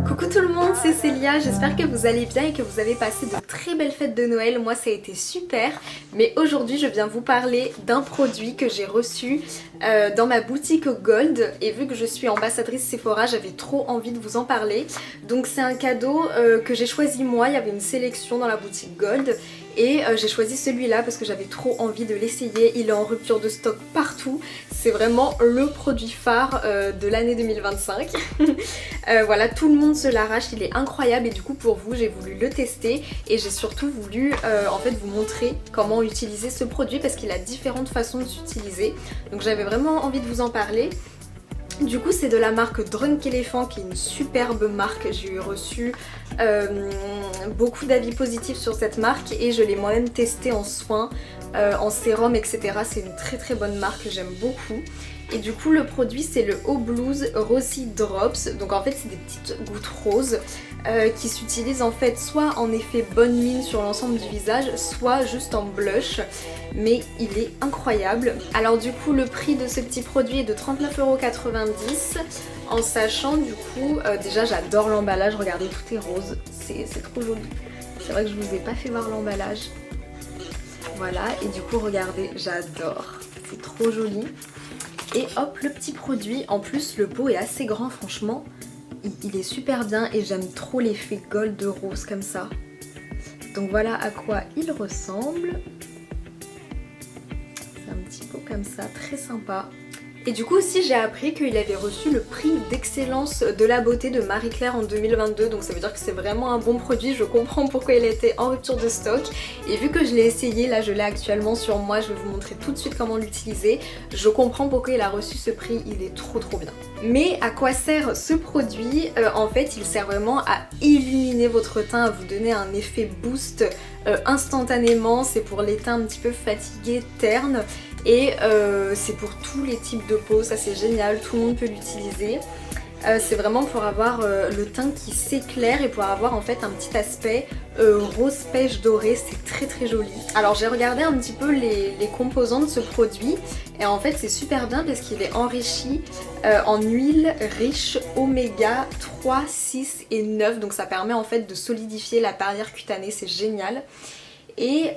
Coucou tout le monde, c'est Célia, j'espère que vous allez bien et que vous avez passé de très belles fêtes de Noël. Moi ça a été super, mais aujourd'hui je viens vous parler d'un produit que j'ai reçu dans ma boutique Gold, et vu que je suis ambassadrice Sephora, j'avais trop envie de vous en parler. Donc c'est un cadeau que j'ai choisi moi, il y avait une sélection dans la boutique Gold. Et j'ai choisi celui-là parce que j'avais trop envie de l'essayer. Il est en rupture de stock partout. C'est vraiment le produit phare de l'année 2025. Voilà, tout le monde se l'arrache, il est incroyable. Et du coup pour vous, j'ai voulu le tester. Et j'ai surtout voulu en fait vous montrer comment utiliser ce produit, parce qu'il a différentes façons de s'utiliser. Donc j'avais vraiment envie de vous en parler. Du coup c'est de la marque Drunk Elephant, qui est une superbe marque. J'ai eu reçu beaucoup d'avis positifs sur cette marque et je l'ai moi-même testé en soins, en sérum, etc. C'est une très très bonne marque, j'aime beaucoup. Et du coup le produit c'est le O Blues Rosy Drops. Donc en fait c'est des petites gouttes roses qui s'utilisent en fait soit en effet bonne mine sur l'ensemble du visage, soit juste en blush. Mais il est incroyable. Alors du coup le prix de ce petit produit est de 39,90 €. En sachant du coup, déjà j'adore l'emballage, regardez tout est rose, c'est trop joli. C'est vrai que je vous ai pas fait voir l'emballage. Voilà, et du coup regardez, j'adore, c'est trop joli. Et hop, le petit produit, en plus le pot est assez grand, franchement, il est super bien et j'aime trop l'effet gold rose comme ça. Donc voilà à quoi il ressemble. C'est un petit pot comme ça, très sympa. Et du coup aussi j'ai appris qu'il avait reçu le prix d'excellence de la beauté de Marie Claire en 2022, donc ça veut dire que c'est vraiment un bon produit. Je comprends pourquoi il était en rupture de stock, et vu que je l'ai essayé, là je l'ai actuellement sur moi, je vais vous montrer tout de suite comment l'utiliser. Je comprends pourquoi il a reçu ce prix, il est trop bien. Mais à quoi sert ce produit? En fait il sert vraiment à illuminer votre teint, à vous donner un effet boost instantanément. C'est pour les teints un petit peu fatigués, ternes. Et c'est pour tous les types de peau, ça c'est génial, tout le monde peut l'utiliser. C'est vraiment pour avoir le teint qui s'éclaire et pour avoir en fait un petit aspect rose pêche doré, c'est très joli. Alors j'ai regardé un petit peu les composants de ce produit et en fait c'est super bien parce qu'il est enrichi en huile riche oméga 3, 6 et 9, donc ça permet en fait de solidifier la barrière cutanée, c'est génial. Et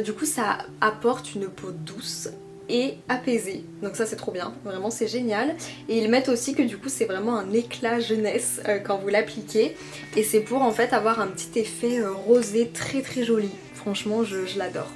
du coup ça apporte une peau douce et apaisée, donc ça c'est trop bien, vraiment c'est génial. Et ils mettent aussi que du coup c'est vraiment un éclat jeunesse quand vous l'appliquez, et c'est pour en fait avoir un petit effet rosé très joli. Franchement je l'adore.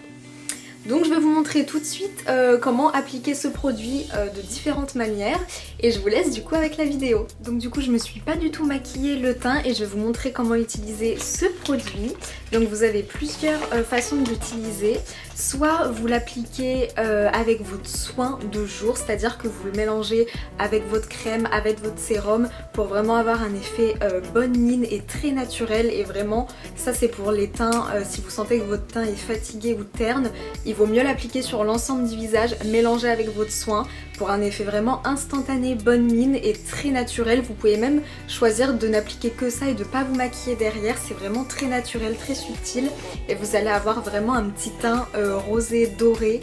Donc je vais vous montrer tout de suite comment appliquer ce produit de différentes manières, et je vous laisse du coup avec la vidéo. Donc du coup je me suis pas du tout maquillée le teint et je vais vous montrer comment utiliser ce produit. Donc vous avez plusieurs façons de l'utiliser. Soit vous l'appliquez avec votre soin de jour, c'est-à-dire que vous le mélangez avec votre crème, avec votre sérum, pour vraiment avoir un effet bonne mine et très naturel. Et vraiment ça c'est pour les teints, si vous sentez que votre teint est fatigué ou terne, il vaut mieux l'appliquer sur l'ensemble du visage, mélanger avec votre soin pour un effet vraiment instantané, bonne mine et très naturel. Vous pouvez même choisir de n'appliquer que ça et de pas vous maquiller derrière, c'est vraiment très naturel, très subtil, et vous allez avoir vraiment un petit teint rosé, doré,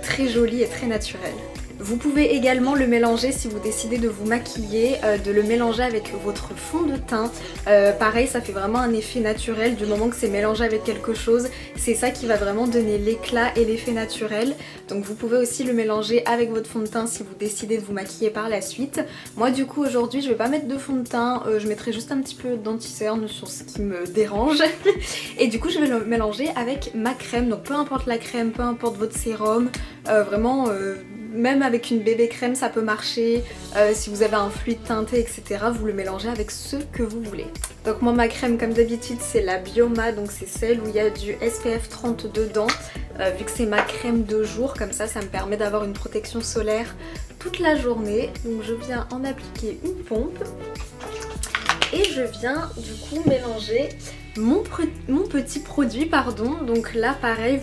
très joli et très naturel. Vous pouvez également le mélanger si vous décidez de vous maquiller, de le mélanger avec votre fond de teint. Pareil, ça fait vraiment un effet naturel du moment que c'est mélangé avec quelque chose. C'est ça qui va vraiment donner l'éclat et l'effet naturel. Donc vous pouvez aussi le mélanger avec votre fond de teint si vous décidez de vous maquiller par la suite. Moi du coup aujourd'hui je vais pas mettre de fond de teint, je mettrai juste un petit peu d'anti-cerne sur ce qui me dérange. Et du coup je vais le mélanger avec ma crème, donc peu importe la crème, peu importe votre sérum, vraiment même avec une bébé crème ça peut marcher. Si vous avez un fluide teinté etc, vous le mélangez avec ce que vous voulez. Donc moi ma crème comme d'habitude c'est la Bioma, donc c'est celle où il y a du SPF 30 dedans. Vu que c'est ma crème de jour, comme ça me permet d'avoir une protection solaire toute la journée. Donc je viens en appliquer une pompe et je viens du coup mélanger mon petit produit, pardon. Donc là pareil,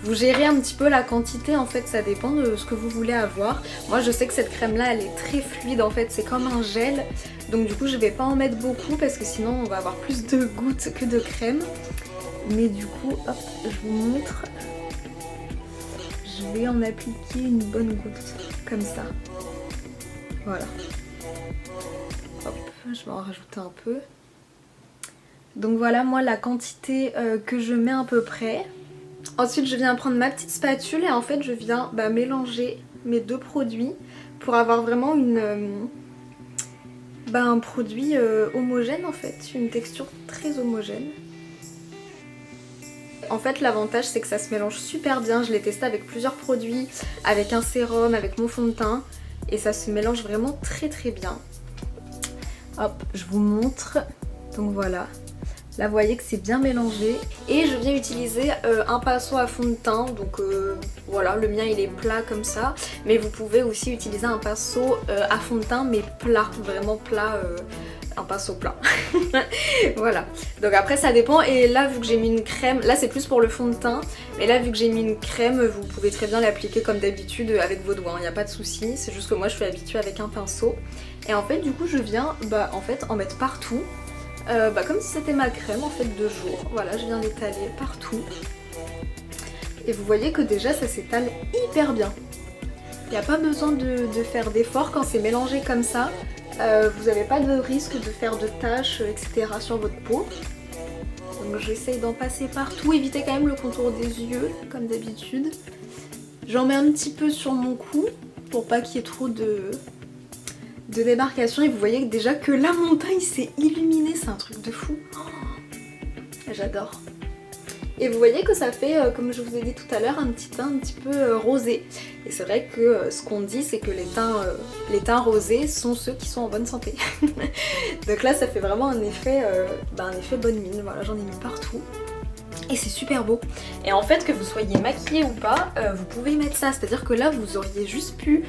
vous gérez un petit peu la quantité, en fait ça dépend de ce que vous voulez avoir. Moi je sais que cette crème là elle est très fluide, en fait c'est comme un gel, donc du coup je vais pas en mettre beaucoup parce que sinon on va avoir plus de gouttes que de crème. Mais du coup hop, je vous montre, je vais en appliquer une bonne goutte comme ça. Voilà. Hop, je vais en rajouter un peu. Donc voilà moi la quantité que je mets à peu près. Ensuite je viens prendre ma petite spatule et en fait je viens mélanger mes deux produits pour avoir vraiment un produit homogène en fait, une texture très homogène. En fait l'avantage c'est que ça se mélange super bien, je l'ai testé avec plusieurs produits, avec un sérum, avec mon fond de teint et ça se mélange vraiment très très bien. Hop, je vous montre, donc voilà. Là vous voyez que c'est bien mélangé et je viens utiliser un pinceau à fond de teint, donc voilà, le mien il est plat comme ça, mais vous pouvez aussi utiliser un pinceau à fond de teint mais plat, vraiment plat, un pinceau plat. Voilà, donc après ça dépend et là vu que j'ai mis une crème, là c'est plus pour le fond de teint, mais là vu que j'ai mis une crème vous pouvez très bien l'appliquer comme d'habitude avec vos doigts, il n'y a pas de souci, c'est juste que moi je suis habituée avec un pinceau et en fait du coup je viens en mettre partout. Comme si c'était ma crème en fait de jour. Voilà, je viens l'étaler partout. Et vous voyez que déjà ça s'étale hyper bien. Il n'y a pas besoin de faire d'efforts quand c'est mélangé comme ça. Vous n'avez pas de risque de faire de taches, etc. sur votre peau. Donc j'essaye d'en passer partout. Évitez quand même le contour des yeux, comme d'habitude. J'en mets un petit peu sur mon cou pour pas qu'il y ait trop de démarcation et vous voyez déjà que la montagne s'est illuminée, c'est un truc de fou. Oh, j'adore. Et vous voyez que ça fait, comme je vous ai dit tout à l'heure, un petit teint un petit peu rosé. Et c'est vrai que ce qu'on dit c'est que les teints rosés sont ceux qui sont en bonne santé. Donc là ça fait vraiment un effet bonne mine, voilà j'en ai mis partout. Et c'est super beau. Et en fait que vous soyez maquillé ou pas, vous pouvez mettre ça. C'est-à-dire que là vous auriez juste pu,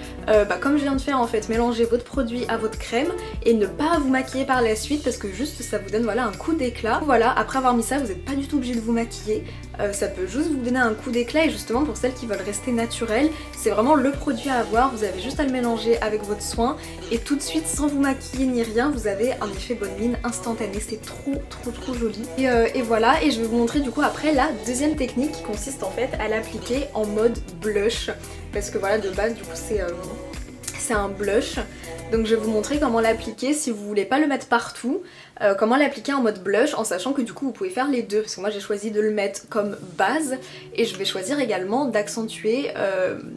comme je viens de faire en fait, mélanger votre produit à votre crème et ne pas vous maquiller par la suite parce que juste ça vous donne voilà un coup d'éclat. Voilà, après avoir mis ça vous n'êtes pas du tout obligé de vous maquiller. Ça peut juste vous donner un coup d'éclat et justement pour celles qui veulent rester naturelles, c'est vraiment le produit à avoir. Vous avez juste à le mélanger avec votre soin et tout de suite sans vous maquiller ni rien, vous avez un effet bonne mine instantané. C'est trop joli. Et voilà, et je vais vous montrer du coup après la deuxième technique qui consiste en fait à l'appliquer en mode blush parce que voilà de base du coup c'est un blush. Donc je vais vous montrer comment l'appliquer si vous voulez pas le mettre partout, comment l'appliquer en mode blush en sachant que du coup vous pouvez faire les deux parce que moi j'ai choisi de le mettre comme base et je vais choisir également d'accentuer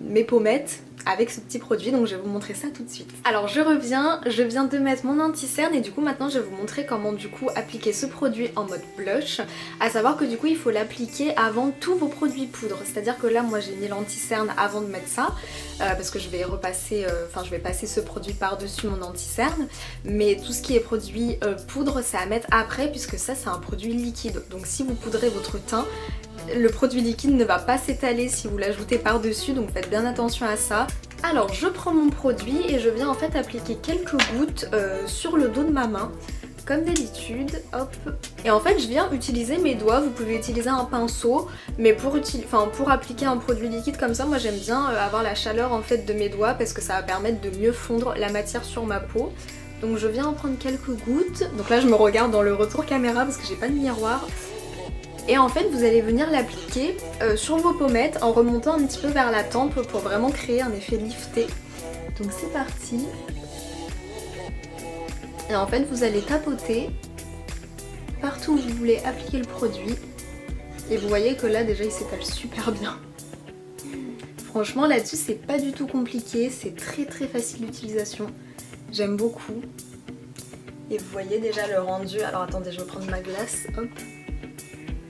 mes pommettes avec ce petit produit, donc je vais vous montrer ça tout de suite. Alors je viens de mettre mon anti-cerne et du coup maintenant je vais vous montrer comment du coup appliquer ce produit en mode blush, à savoir que du coup il faut l'appliquer avant tous vos produits poudre, c'est-à-dire que là moi j'ai mis l'anti-cerne avant de mettre ça, parce que je vais repasser, je vais passer ce produit par-dessus mon anti-cerne, mais tout ce qui est produit poudre c'est à mettre après puisque ça c'est un produit liquide, donc si vous poudrez votre teint, le produit liquide ne va pas s'étaler si vous l'ajoutez par-dessus, donc faites bien attention à ça. Alors je prends mon produit et je viens en fait appliquer quelques gouttes sur le dos de ma main, comme d'habitude, hop. Et en fait je viens utiliser mes doigts, vous pouvez utiliser un pinceau, mais pour appliquer un produit liquide comme ça, moi j'aime bien avoir la chaleur en fait de mes doigts parce que ça va permettre de mieux fondre la matière sur ma peau. Donc je viens en prendre quelques gouttes, donc là je me regarde dans le retour caméra parce que j'ai pas de miroir. Et en fait vous allez venir l'appliquer sur vos pommettes en remontant un petit peu vers la tempe pour vraiment créer un effet lifté. Donc c'est parti. Et en fait vous allez tapoter partout où vous voulez appliquer le produit. Et vous voyez que là déjà il s'étale super bien. Franchement là-dessus c'est pas du tout compliqué, c'est très facile d'utilisation. J'aime beaucoup. Et vous voyez déjà le rendu. Alors attendez, je vais prendre ma glace, hop.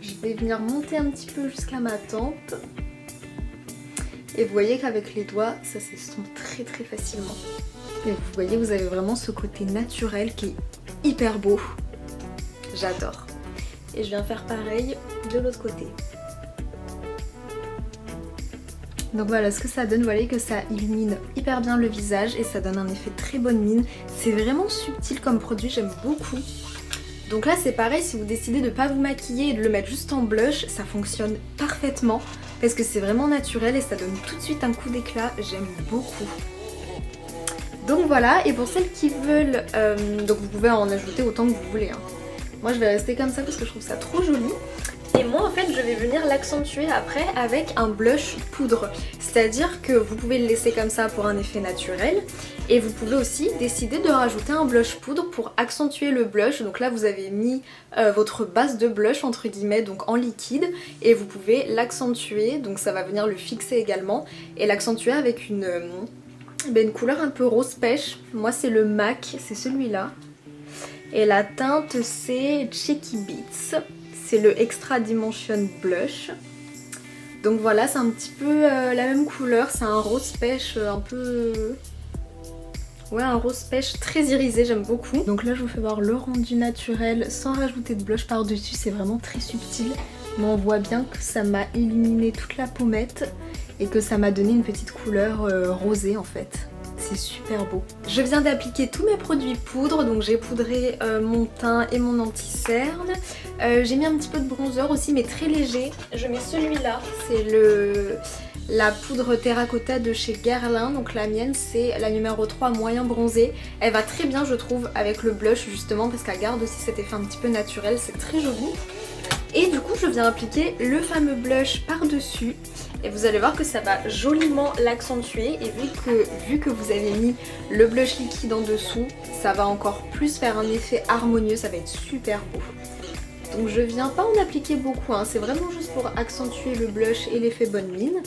Je vais venir monter un petit peu jusqu'à ma tempe. Et vous voyez qu'avec les doigts, ça s'estompe très facilement. Et vous voyez, vous avez vraiment ce côté naturel qui est hyper beau. J'adore. Et je viens faire pareil de l'autre côté. Donc voilà ce que ça donne, vous voyez que ça illumine hyper bien le visage et ça donne un effet très bonne mine. C'est vraiment subtil comme produit, j'aime beaucoup. Donc là c'est pareil, si vous décidez de ne pas vous maquiller et de le mettre juste en blush, ça fonctionne parfaitement parce que c'est vraiment naturel et ça donne tout de suite un coup d'éclat, j'aime beaucoup. Donc voilà, et pour celles qui veulent, donc vous pouvez en ajouter autant que vous voulez. Hein. Moi je vais rester comme ça parce que je trouve ça trop joli. Et moi en fait je vais venir l'accentuer après avec un blush poudre. C'est-à-dire que vous pouvez le laisser comme ça pour un effet naturel et vous pouvez aussi décider de rajouter un blush poudre pour accentuer le blush. Donc là vous avez mis votre base de blush entre guillemets donc en liquide et vous pouvez l'accentuer, donc ça va venir le fixer également et l'accentuer avec une couleur un peu rose pêche. Moi c'est le MAC, c'est celui-là. Et la teinte c'est Cheeky Beats. C'est le Extra Dimension Blush. Donc voilà, c'est un petit peu la même couleur. C'est un rose pêche un peu... Ouais, un rose pêche très irisé, j'aime beaucoup. Donc là je vous fais voir le rendu naturel sans rajouter de blush par dessus. C'est vraiment très subtil. Mais on voit bien que ça m'a illuminé toute la pommette. Et que ça m'a donné une petite couleur rosée en fait. C'est super beau. Je viens d'appliquer tous mes produits poudre, donc j'ai poudré mon teint et mon anti-cerne. J'ai mis un petit peu de bronzer aussi mais très léger. Je mets celui-là, c'est la poudre terracotta de chez Guerlain. Donc la mienne c'est la numéro 3 moyen bronzé. Elle va très bien je trouve avec le blush justement parce qu'elle garde aussi cet effet un petit peu naturel, c'est très joli. Et du coup je viens appliquer le fameux blush par-dessus. Et vous allez voir que ça va joliment l'accentuer et vu que vous avez mis le blush liquide en dessous, ça va encore plus faire un effet harmonieux, ça va être super beau. Donc je viens pas en appliquer beaucoup, hein, c'est vraiment juste pour accentuer le blush et l'effet bonne mine.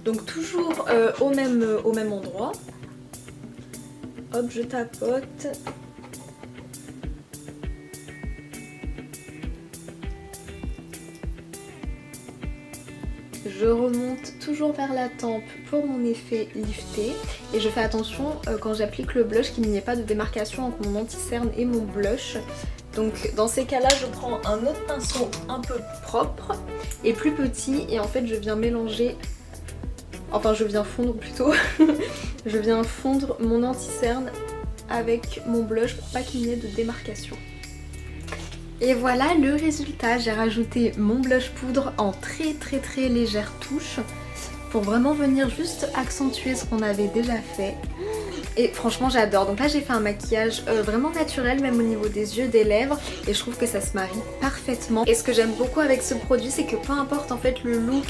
Donc toujours au même endroit. Hop, je tapote. Je remonte toujours vers la tempe pour mon effet lifté et je fais attention quand j'applique le blush qu'il n'y ait pas de démarcation entre mon anti-cerne et mon blush. Donc dans ces cas-là je prends un autre pinceau un peu propre et plus petit et en fait je viens mélanger, enfin je viens fondre plutôt, je viens fondre mon anti-cerne avec mon blush pour pas qu'il n'y ait de démarcation. Et voilà le résultat, j'ai rajouté mon blush poudre en très légère touche pour vraiment venir juste accentuer ce qu'on avait déjà fait. Et franchement j'adore, donc là j'ai fait un maquillage vraiment naturel même au niveau des yeux, des lèvres et je trouve que ça se marie parfaitement. Et ce que j'aime beaucoup avec ce produit c'est que peu importe en fait le look,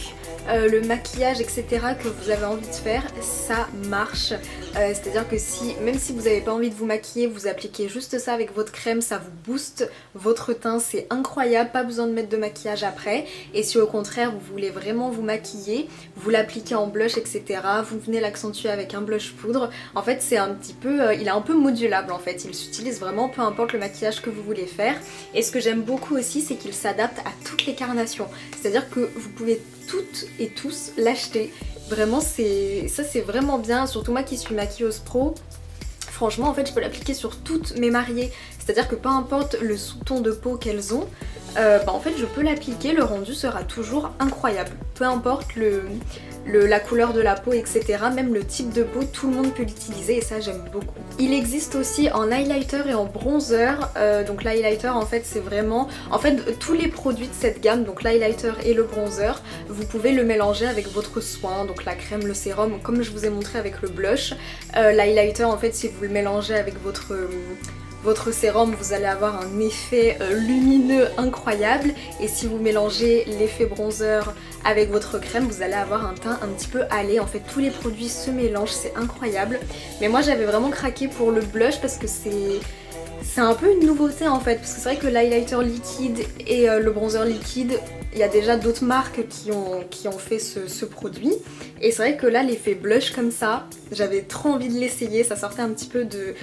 le maquillage etc que vous avez envie de faire, ça marche. C'est-à-dire que même si vous n'avez pas envie de vous maquiller, vous appliquez juste ça avec votre crème, ça vous booste votre teint, c'est incroyable, pas besoin de mettre de maquillage après. Et si au contraire vous voulez vraiment vous maquiller, vous l'appliquez en blush etc, vous venez l'accentuer avec un blush poudre. En fait c'est un petit peu, il est un peu modulable en fait, il s'utilise vraiment peu importe le maquillage que vous voulez faire. Et ce que j'aime beaucoup aussi c'est qu'il s'adapte à toutes les carnations, c'est-à-dire que vous pouvez toutes et tous l'acheter. Vraiment ça c'est vraiment bien, surtout moi qui suis maquilleuse pro. Franchement en fait je peux l'appliquer sur toutes mes mariées, c'est-à-dire que peu importe le sous-ton de peau qu'elles ont, en fait je peux l'appliquer, le rendu sera toujours incroyable. Peu importe la couleur de la peau etc, même le type de peau, tout le monde peut l'utiliser et ça j'aime beaucoup. Il existe aussi en highlighter et en bronzer, donc l'highlighter en fait c'est vraiment, en fait tous les produits de cette gamme, donc l'highlighter et le bronzer, vous pouvez le mélanger avec votre soin, donc la crème, le sérum, comme je vous ai montré avec le blush. L'highlighter en fait si vous le mélangez avec votre sérum vous allez avoir un effet lumineux incroyable et si vous mélangez l'effet bronzer avec votre crème vous allez avoir un teint un petit peu hâlé. En fait tous les produits se mélangent, c'est incroyable. Mais moi j'avais vraiment craqué pour le blush parce que c'est un peu une nouveauté en fait, parce que c'est vrai que l'highlighter liquide et le bronzer liquide, il y a déjà d'autres marques qui ont fait ce produit et c'est vrai que là l'effet blush comme ça, j'avais trop envie de l'essayer, ça sortait un petit peu de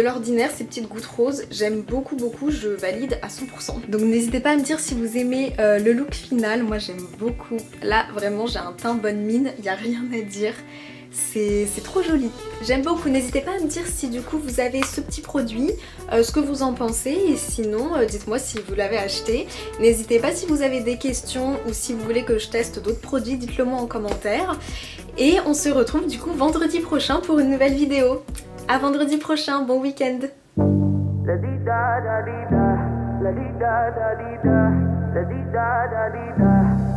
l'ordinaire, ces petites gouttes roses, j'aime beaucoup, je valide à 100%. Donc n'hésitez pas à me dire si vous aimez le look final, moi j'aime beaucoup. Là vraiment j'ai un teint bonne mine, il n'y a rien à dire. C'est trop joli, j'aime beaucoup. N'hésitez pas à me dire si du coup vous avez ce petit produit, ce que vous en pensez et sinon dites-moi si vous l'avez acheté. N'hésitez pas si vous avez des questions ou si vous voulez que je teste d'autres produits, dites-le moi en commentaire. Et on se retrouve du coup vendredi prochain pour une nouvelle vidéo. À vendredi prochain, bon week-end. La di da da di da, la di da da di da, la di da da di da.